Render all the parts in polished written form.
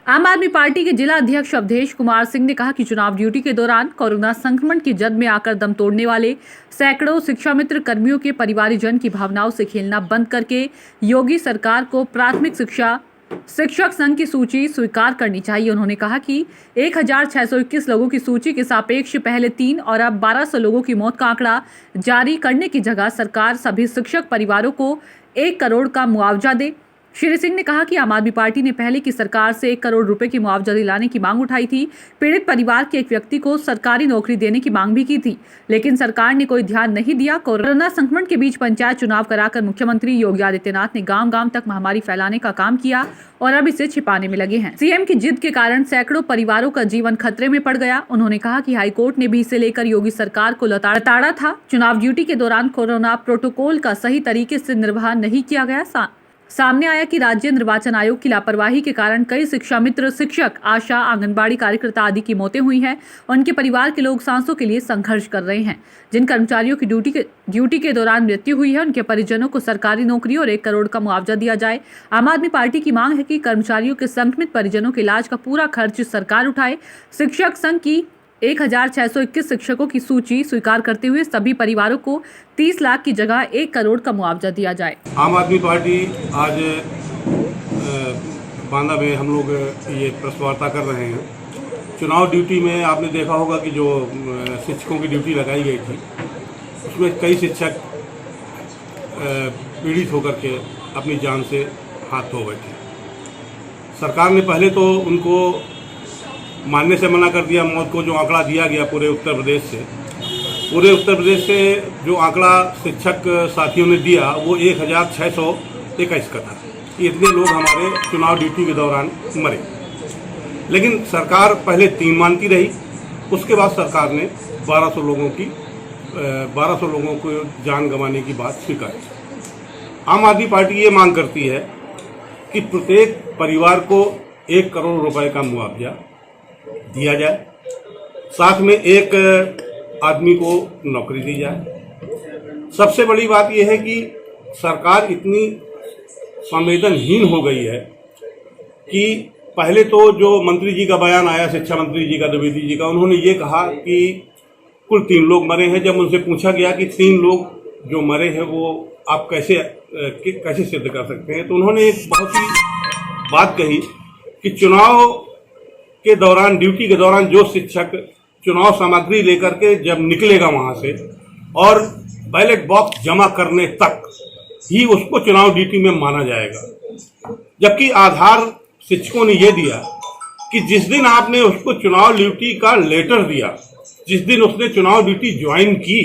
आम आदमी पार्टी के जिला अध्यक्ष अवधेश कुमार सिंह ने कहा कि चुनाव ड्यूटी के दौरान कोरोना संक्रमण की जद में आकर दम तोड़ने वाले सैकड़ों शिक्षा मित्र कर्मियों के परिवारजन की भावनाओं से खेलना बंद करके योगी सरकार को प्राथमिक शिक्षक संघ की सूची स्वीकार करनी चाहिए। उन्होंने कहा कि 1621 लोगों की सूची के सापेक्ष पहले 3 और अब 1200 लोगों की मौत का आंकड़ा जारी करने की जगह सरकार सभी शिक्षक परिवारों को 1 करोड़ का मुआवजा दे। श्री सिंह ने कहा कि आम आदमी पार्टी ने पहले की सरकार से 1 करोड़ रुपए की मुआवजा दिलाने की मांग उठाई थी। पीड़ित परिवार के एक व्यक्ति को सरकारी नौकरी देने की मांग भी की थी, लेकिन सरकार ने कोई ध्यान नहीं दिया। कोरोना संक्रमण के बीच पंचायत चुनाव कराकर मुख्यमंत्री योगी आदित्यनाथ ने गांव-गांव तक महामारी फैलाने का काम किया और अब इसे छिपाने में लगे हैं। सीएम की जिद के कारण सैकड़ों परिवारों का जीवन खतरे में पड़ गया। उन्होंने कहा कि हाईकोर्ट ने भी इसे लेकर योगी सरकार को लताड़ा था। चुनाव ड्यूटी के दौरान कोरोना प्रोटोकॉल का सही तरीके से निर्वहन नहीं किया गया। सामने आया कि राज्य निर्वाचन आयोग की लापरवाही के कारण कई शिक्षा मित्र, शिक्षक, आशा, आंगनबाड़ी कार्यकर्ता आदि की मौतें हुई हैं। उनके परिवार के लोग सांसों के लिए संघर्ष कर रहे हैं। जिन कर्मचारियों की ड्यूटी के दौरान मृत्यु हुई है, उनके परिजनों को सरकारी नौकरी और 1 करोड़ का मुआवजा दिया जाए। आम आदमी पार्टी की मांग है कि कर्मचारियों के संक्रमित परिजनों के इलाज का पूरा खर्च सरकार उठाए। शिक्षक संघ की 1621 शिक्षकों की सूची स्वीकार करते हुए सभी परिवारों को 30 लाख की जगह 1 करोड़ का मुआवजा दिया जाए। आम आदमी पार्टी आज बांदा में हम लोग ये प्रेस वार्ता कर रहे हैं। चुनाव ड्यूटी में आपने देखा होगा कि जो शिक्षकों की ड्यूटी लगाई गई थी, उसमें कई शिक्षक पीड़ित होकर के अपनी जान से हाथ धो बैठे। सरकार ने पहले तो उनको मानने से मना कर दिया मौत को। जो आंकड़ा दिया गया पूरे उत्तर प्रदेश से जो आंकड़ा शिक्षक साथियों ने दिया वो 1621 का था। इतने लोग हमारे चुनाव ड्यूटी के दौरान मरे, लेकिन सरकार पहले 3 मानती रही। उसके बाद सरकार ने 1200 लोगों को जान गंवाने की बात स्वीकारी। आम आदमी पार्टी ये मांग करती है कि प्रत्येक परिवार को 1 करोड़ रुपए का मुआवजा दिया जाए, साथ में 1 आदमी को नौकरी दी जाए। सबसे बड़ी बात यह है कि सरकार इतनी संवेदनहीन हो गई है कि पहले तो जो मंत्री जी का बयान आया, शिक्षा मंत्री जी का, द्विवेदी जी का, उन्होंने ये कहा कि कुल 3 लोग मरे हैं। जब उनसे पूछा गया कि 3 लोग जो मरे हैं वो आप कैसे सिद्ध कर सकते हैं, तो उन्होंने एक बहुत ही बात कही कि चुनाव के दौरान, ड्यूटी के दौरान जो शिक्षक चुनाव सामग्री लेकर के जब निकलेगा वहां से और बैलेट बॉक्स जमा करने तक ही उसको चुनाव ड्यूटी में माना जाएगा। जबकि आधार शिक्षकों ने यह दिया कि जिस दिन आपने उसको चुनाव ड्यूटी का लेटर दिया, जिस दिन उसने चुनाव ड्यूटी ज्वाइन की,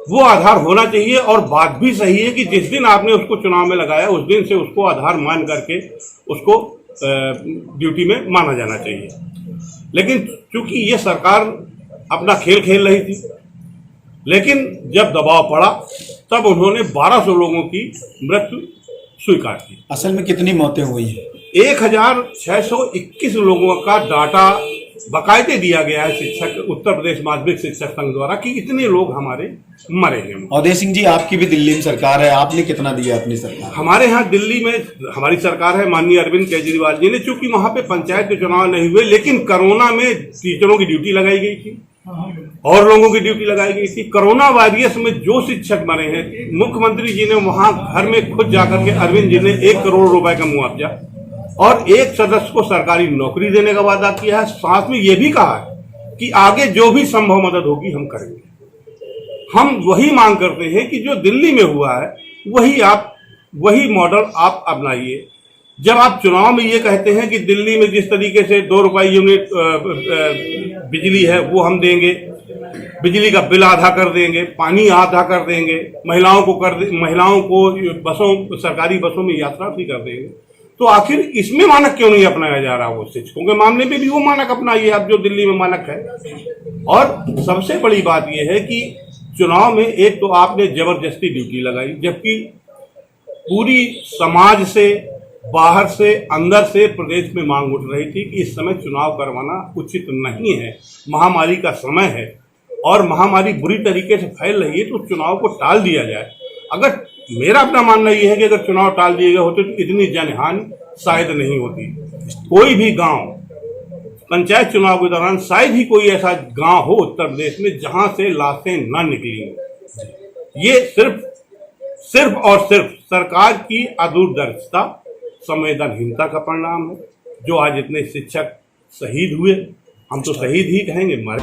वो आधार होना चाहिए। और बात भी सही है कि जिस दिन आपने उसको चुनाव में लगाया उस दिन से उसको आधार मान करके उसको ड्यूटी में माना जाना चाहिए। लेकिन चूंकि ये सरकार अपना खेल खेल रही थी, लेकिन जब दबाव पड़ा तब उन्होंने 1200 लोगों की मृत्यु स्वीकार की। असल में कितनी मौतें हुई है? 1621 लोगों का डाटा बाकायदे दिया गया है शिक्षक उत्तर प्रदेश माध्यमिक शिक्षक संघ द्वारा कि इतने लोग हमारे मरे हैं। अवधेश सिंह जी, आपकी भी दिल्ली में सरकार है, आपने कितना दिया अपनी सरकार? हमारे यहाँ दिल्ली में हमारी सरकार है, माननीय अरविंद केजरीवाल जी ने, चूंकि वहां पे पंचायत के चुनाव नहीं हुए, लेकिन कोरोना में टीचरों की ड्यूटी लगाई गई थी और लोगों की ड्यूटी लगाई गई थी। कोरोना वायरस में जो शिक्षक मरे हैं, मुख्यमंत्री जी ने वहां घर में खुद जाकर के अरविंद जी ने 1 करोड़ रुपए का मुआवजा और 1 सदस्य को सरकारी नौकरी देने का वादा किया है। साथ में यह भी कहा है कि आगे जो भी संभव मदद होगी हम करेंगे। हम वही मांग करते हैं कि जो दिल्ली में हुआ है वही मॉडल आप अपनाइए। जब आप चुनाव में ये कहते हैं कि दिल्ली में जिस तरीके से 2 रुपए यूनिट बिजली है वो हम देंगे, बिजली का बिल आधा कर देंगे, पानी आधा कर देंगे, महिलाओं को सरकारी बसों में यात्रा भी कर देंगे, तो आखिर इसमें मानक क्यों नहीं अपनाया जा रहा? वो शिक्षकों के मामले में भी वो मानक अपनाइए आप जो दिल्ली में मानक है। और सबसे बड़ी बात यह है कि चुनाव में एक तो आपने जबरदस्ती ड्यूटी लगाई, जबकि पूरी समाज से, बाहर से, अंदर से प्रदेश में मांग उठ रही थी कि इस समय चुनाव करवाना उचित नहीं है। महामारी का समय है और महामारी बुरी तरीके से फैल रही है, तो चुनाव को टाल दिया जाए। अगर मेरा अपना मानना यह है कि अगर चुनाव टाल दिए गए होते तो इतनी जनहानि शायद नहीं होती। कोई भी गांव पंचायत चुनाव के दौरान शायद ही कोई ऐसा गांव हो उत्तर प्रदेश में जहां से लाशें न निकली हों। ये सिर्फ और सिर्फ सरकार की अदूरदर्शिता, संवेदनहीनता का परिणाम है। जो आज इतने शिक्षक शहीद हुए, हम तो शहीद ही कहेंगे, मर